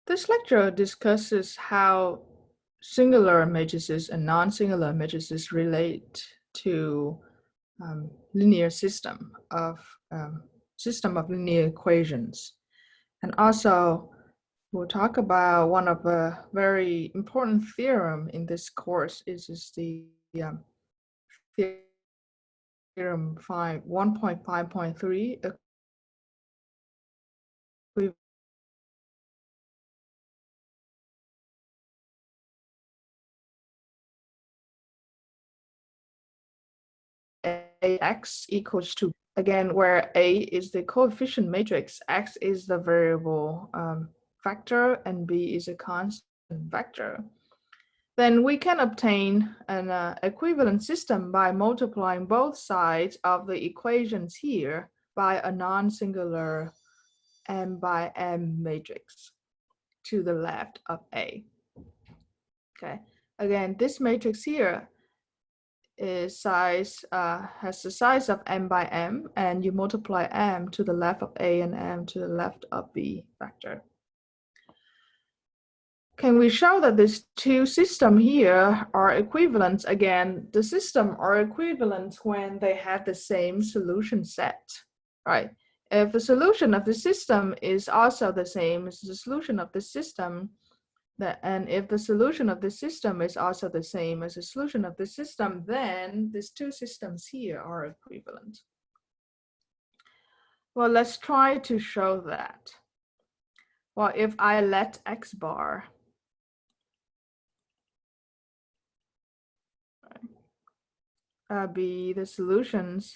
This lecture discusses how singular matrices and non-singular matrices relate to linear system of linear equations. And also, we'll talk about one of the very important theorem in this course is the theorem 1.5.3 Ax equals to, again, where A is the coefficient matrix, X is the variable vector, and B is a constant vector. Then we can obtain an equivalent system by multiplying both sides of the equations here by a non-singular m by m matrix to the left of A. Okay, again, this matrix here is has the size of m by m, and you multiply m to the left of A and m to the left of B vector. Can we show that these two systems here are equivalent? Again, the systems are equivalent when they have the same solution set, right? If the solution of the system is also the same as the solution of the system, and if the solution of the system is also the same as the solution of the system, then these two systems here are equivalent. Well, let's try to show that. Well, if I let x bar be the solutions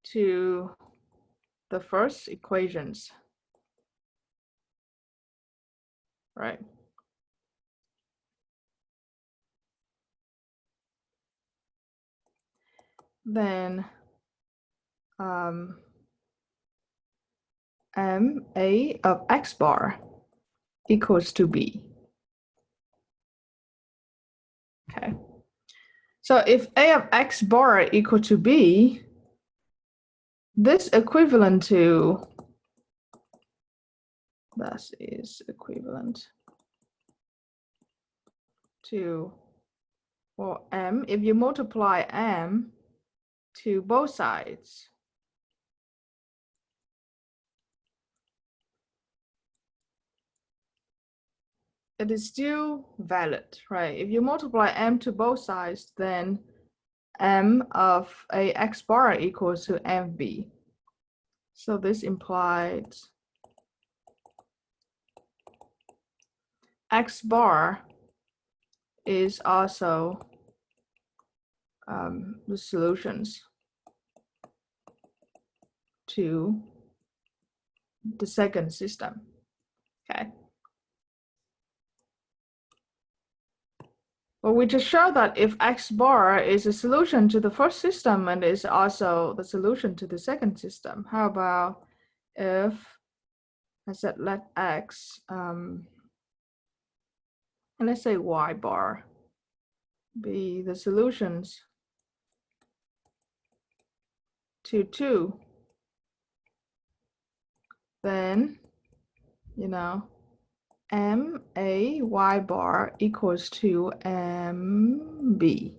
to the first equations, right? Then m a of x bar equals to b. Okay. So if a of x bar equal to b, this equivalent to, that is equivalent to, well, m, if you multiply m to both sides, it is still valid, right? If you multiply m to both sides, then m of a x bar equals to mb. So this implies x bar is also the solutions to the second system, okay? Well, we just showed that if x bar is a solution to the first system and is also the solution to the second system, how about if I said let x, and let's say y bar be the solutions to 2, then, you know, m a y bar equals to mb.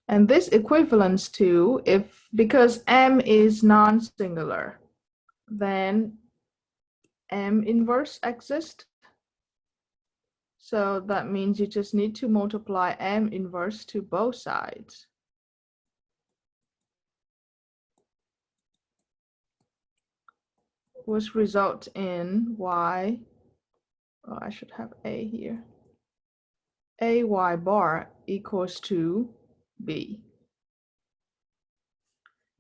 And this equivalence to, if, because m is non-singular, then m inverse exists. So that means you just need to multiply m inverse to both sides. Which result in y, oh, I should have a here, a y bar equals to b.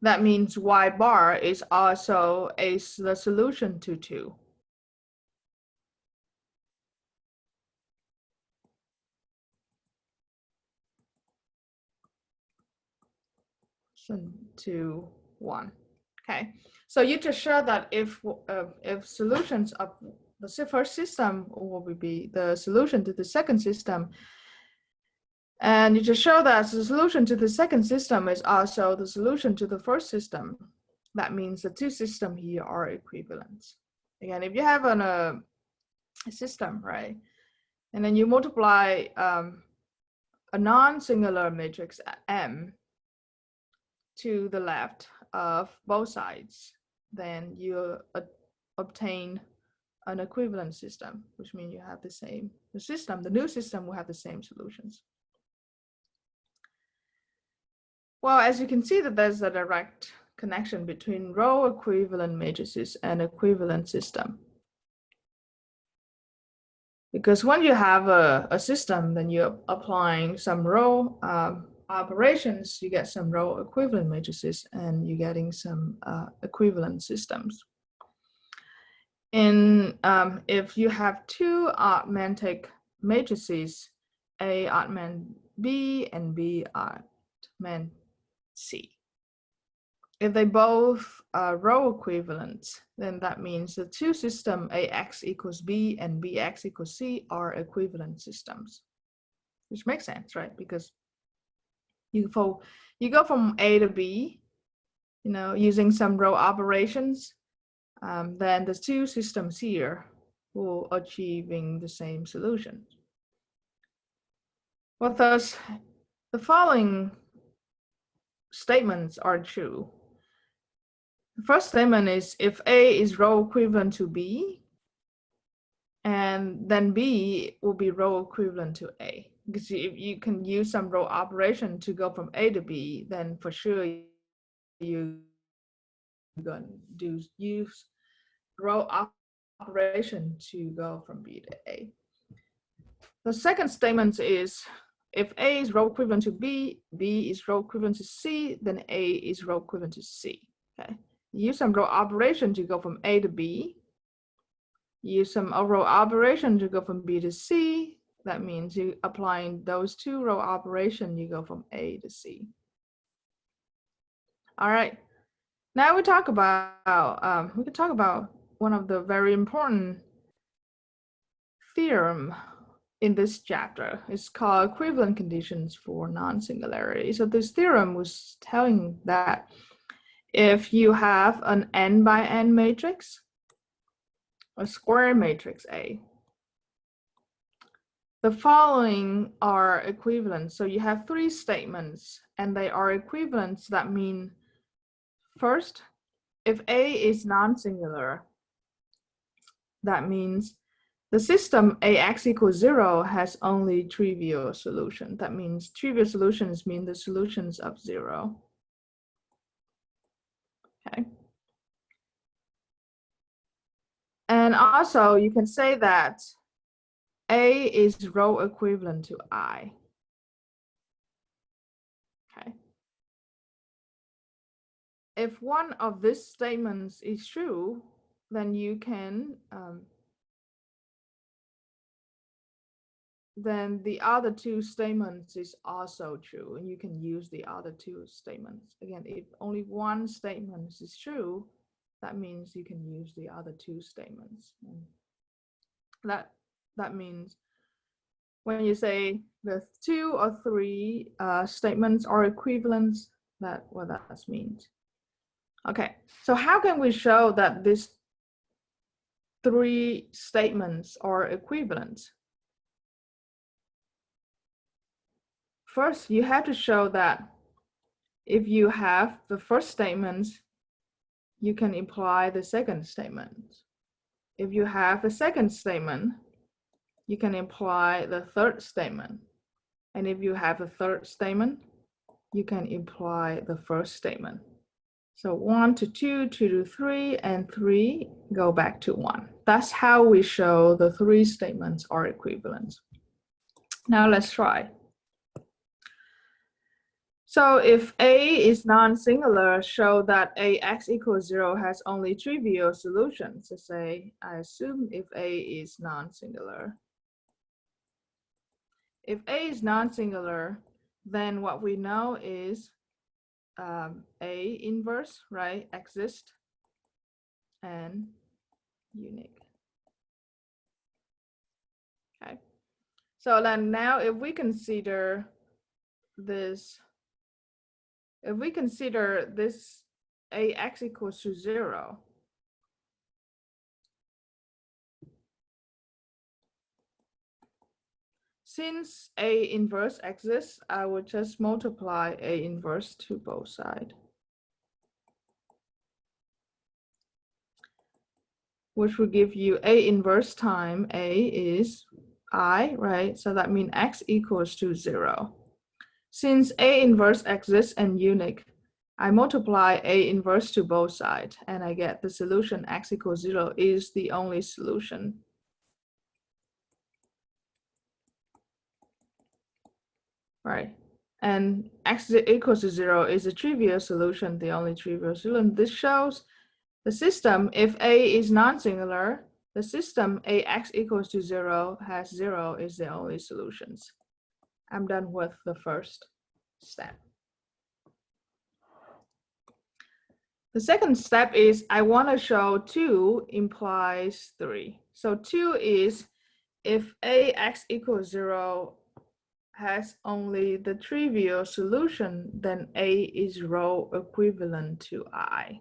That means y bar is also the solution to 2. To 1. Okay, so you just show that if solutions of the first system will be the solution to the second system, and you just show that the solution to the second system is also the solution to the first system, that means the two systems here are equivalent. Again, if you have a system, right, and then you multiply a non-singular matrix M to the left of both sides, then you obtain an equivalent system, which means you have the new system will have the same solutions. Well, as you can see that there's a direct connection between row equivalent matrices and equivalent system. Because when you have a system, then you're applying some row operations, you get some row equivalent matrices, and you're getting some equivalent systems. And if you have two augmented matrices, A augment B and B augment C, if they both are row equivalent, then that means the two systems AX equals B and BX equals C are equivalent systems, which makes sense, right? Because you go from A to B, using some row operations, then the two systems here will achieving the same solution. Well, thus, the following statements are true. The first statement is if A is row equivalent to B, and then B will be row equivalent to A. Because if you can use some row operation to go from A to B, then for sure you're going to use row operation to go from B to A. The second statement is if A is row equivalent to B, B is row equivalent to C, then A is row equivalent to C. Okay. Use some row operation to go from A to B. Use some row operation to go from B to C. That means you applying those two row operations, you go from A to C. All right. Now we talk about we can talk about one of the very important theorem in this chapter. It's called equivalent conditions for non-singularity. So this theorem was telling that if you have an n by n matrix, a square matrix A, the following are equivalent. So you have three statements and they are equivalent. That means first, if A is non-singular, that means the system AX equals 0 has only trivial solution. That means trivial solutions mean the solutions of 0. Okay. And also you can say that A is row equivalent to I. Okay. If one of these statements is true, then you can then the other two statements is also true, and you can use the other two statements. Again, if only one statement is true, that means you can use the other two statements. And that means when you say the two or three statements are equivalent, that's what that means. Okay, so how can we show that these three statements are equivalent? First, you have to show that if you have the first statement, you can imply the second statement. If you have the second statement, you can imply the third statement. And if you have a third statement, you can imply the first statement. So 1 to 2, 2 to 3, and 3 go back to 1. That's how we show the three statements are equivalent. Now let's try. So if A is non-singular, show that AX equals 0 has only trivial solutions. So say, I assume if A is non-singular. If A is non-singular, then what we know is A inverse, right, exists and unique. Okay. So then now if we consider this AX equals to 0. Since A inverse exists, I will just multiply A inverse to both sides, which will give you A inverse time A is I, right? So that means X equals to 0. Since A inverse exists and unique, I multiply A inverse to both sides, and I get the solution X equals 0 is the only solution. Right. And X equals to 0 is a trivial solution, the only trivial solution. This shows the system, if A is non-singular, the system AX equals to 0 has 0 is the only solutions. I'm done with the first step. The second step is I want to show 2 implies 3. So 2 is if AX equals 0 has only the trivial solution, then A is row equivalent to I.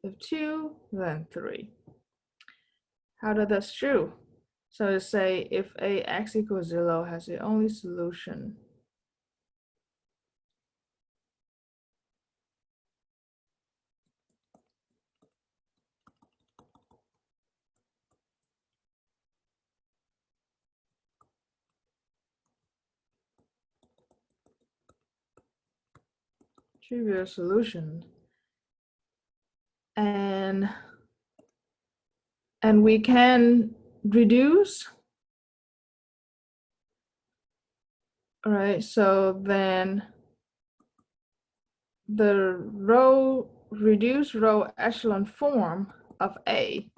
If 2, then 3. How does that's true? So say if AX equals 0 has the only solution, trivial solution, and we can reduce, all right? So then the reduced row echelon form of A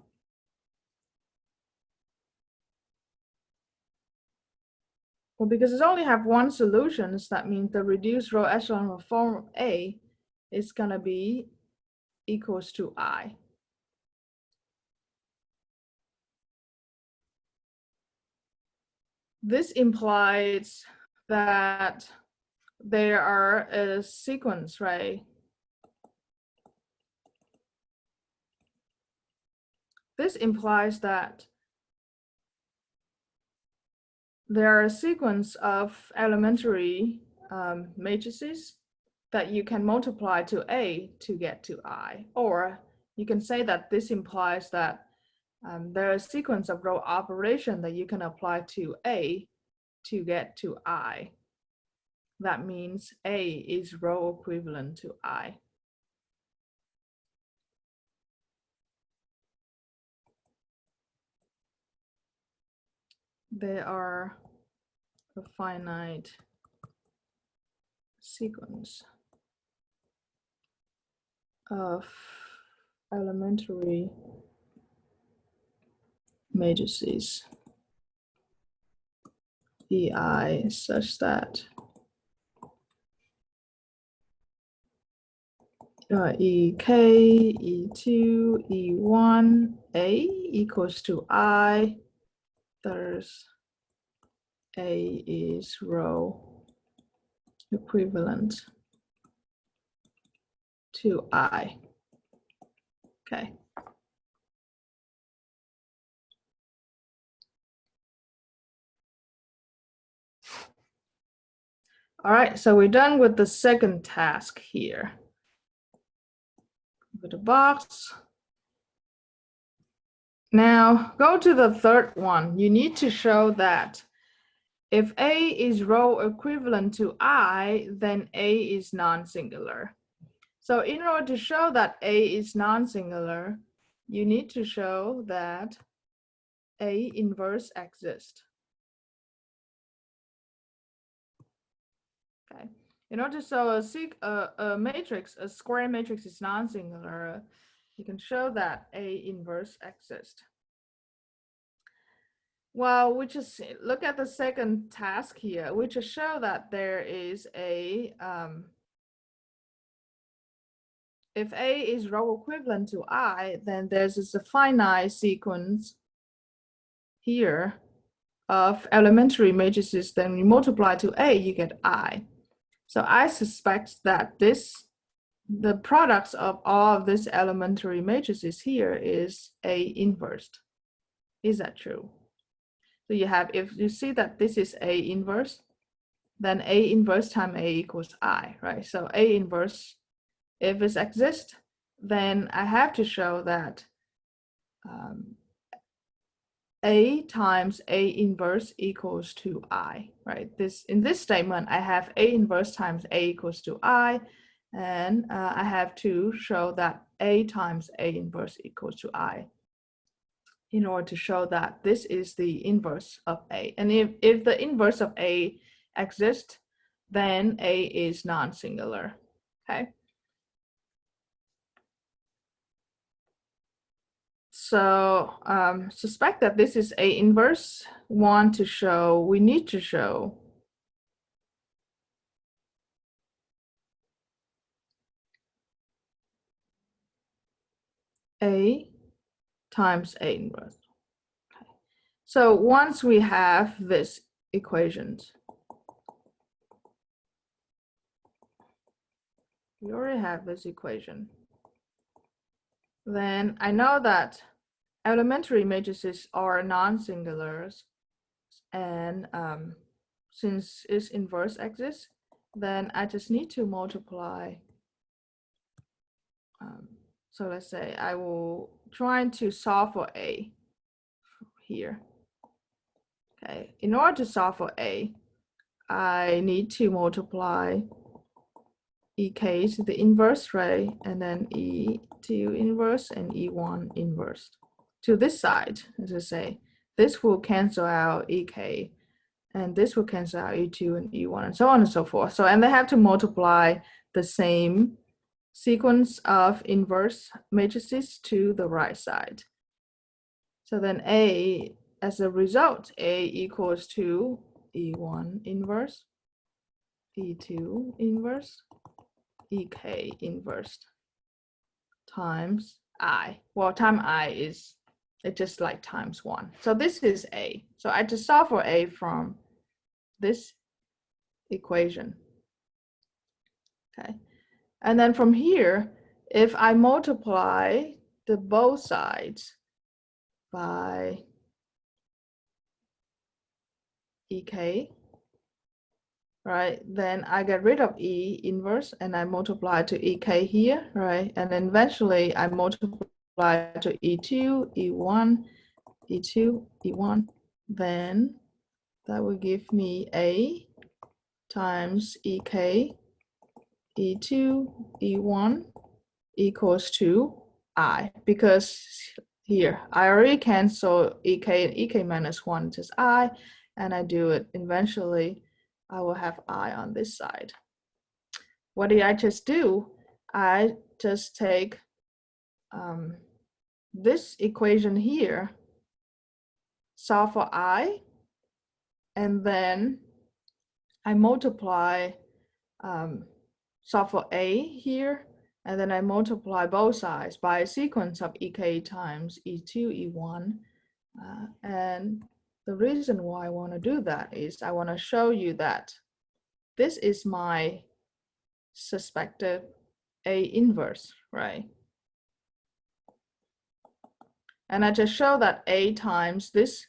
well, because it only have one solution, that means the reduced row echelon form of A is gonna be equals to I. This implies that there are a sequence, right? This implies that there are a sequence of elementary matrices that you can multiply to A to get to I. Or you can say that this implies that there are a sequence of row operation that you can apply to A to get to I. That means A is row equivalent to I. They are a finite sequence of elementary matrices EI such that EK, E2, E1, A equals to I. There's A is row equivalent to I. Okay. All right, so we're done with the second task here. With the box. Now go to the third one. You need to show that if A is row equivalent to I, then A is non-singular. So in order to show that A is non-singular, you need to show that A inverse exists. Okay. In order to show a matrix, a square matrix is non-singular, you can show that A inverse exists. Well, we just look at the second task here. We just show that there is a if A is row equivalent to I, then there's a finite sequence here of elementary matrices. Then you multiply to A, you get I. So I suspect that this the products of all of these elementary matrices here is A inverse. Is that true? So you have, if you see that this is A inverse, then A inverse times A equals I, right? So A inverse, if it exists, then I have to show that A times A inverse equals to I, right? In this statement, I have A inverse times A equals to I, and I have to show that A times A inverse equals to I in order to show that this is the inverse of A. And if the inverse of A exists, then A is non-singular, okay? So suspect that this is A inverse. We need to show A times A inverse. Okay. So once we have this equations, we already have this equation, then I know that elementary matrices are non-singulars, and since its inverse exists, then I just need to multiply. So let's say I will try to solve for A here. Okay, in order to solve for A, I need to multiply EK to the inverse, right? And then E2 inverse and E1 inverse. To this side, as I say, this will cancel out EK, and this will cancel out E2 and E1, and so on and so forth. So, and they have to multiply the same sequence of inverse matrices to the right side. So then A, as a result, A equals to E1 inverse, E2 inverse, EK inverse times I. Well, time I is, it's just like times 1. So this is A. So I just solve for A from this equation. Okay. And then from here, if I multiply the both sides by EK, right, then I get rid of E inverse and I multiply to EK here, right? And then eventually I multiply to E2, E1, E2, E1. Then that will give me A times EK, E2, E1 equals to I, because here I already cancel EK and EK minus 1 is I, and I do it eventually. I will have I on this side. What did I just do? I just take this equation here, solve for I, and then I multiply, solve for A here, and then I multiply both sides by a sequence of EK times E2, E1. And the reason why I want to do that is I want to show you that this is my suspected A inverse, right? And I just show that A times this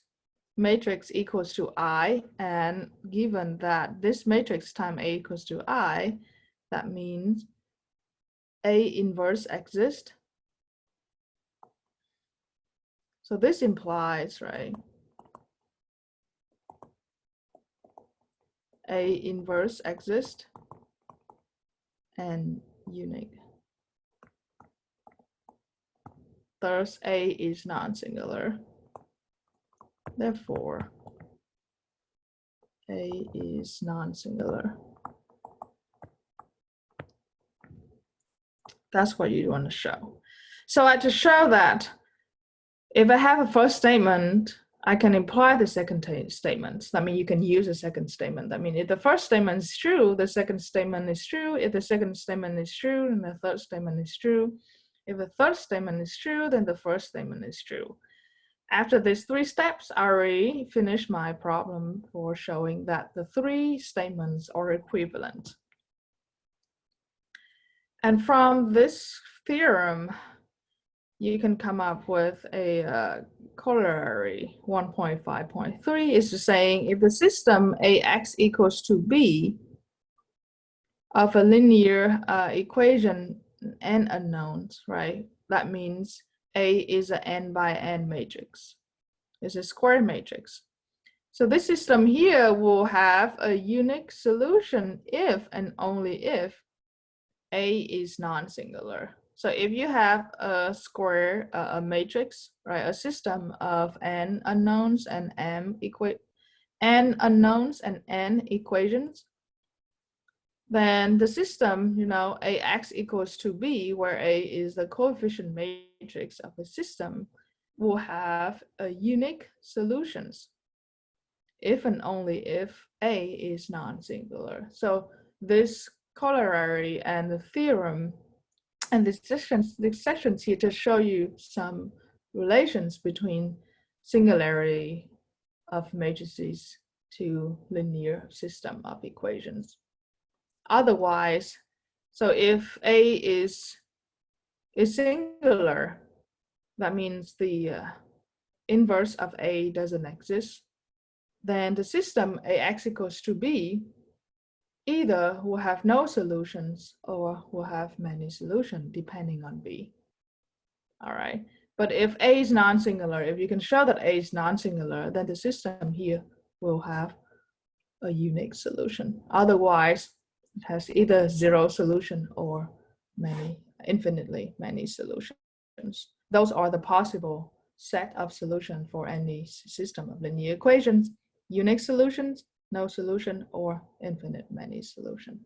matrix equals to I, and given that this matrix times A equals to I, that means A inverse exists. So this implies, right, A inverse exists and unique. Thus, A is non-singular. Therefore, A is non-singular. That's what you want to show. So I just show that if I have a first statement, I can imply the second statement. That means you can use a second statement. I mean, if the first statement is true, the second statement is true. If the second statement is true, then the third statement is true. If the third statement is true, then the first statement is true. After these 3 steps, I already finished my problem for showing that the 3 statements are equivalent. And from this theorem, you can come up with a corollary 1.5.3 is saying if the system AX equals to B of a linear equation n unknowns, right? That means A is an n by n matrix. It's a square matrix. So this system here will have a unique solution if and only if A is non-singular. So if you have a square, a matrix, right, a system of n unknowns and n unknowns and n equations, then the system, AX equals to B, where A is the coefficient matrix of the system, will have a unique solutions if and only if A is non-singular. So this corollary and the theorem and these sections here to show you some relations between singularity of matrices to linear system of equations. Otherwise, so if A is singular, that means the inverse of A doesn't exist, then the system AX equals to B either will have no solutions or will have many solutions depending on B. All right. But if A is non-singular, if you can show that A is non-singular, then the system here will have a unique solution. Otherwise, it has either zero solution or infinitely many solutions. Those are the possible set of solutions for any system of linear equations: unique solutions, no solution, or infinite many solution.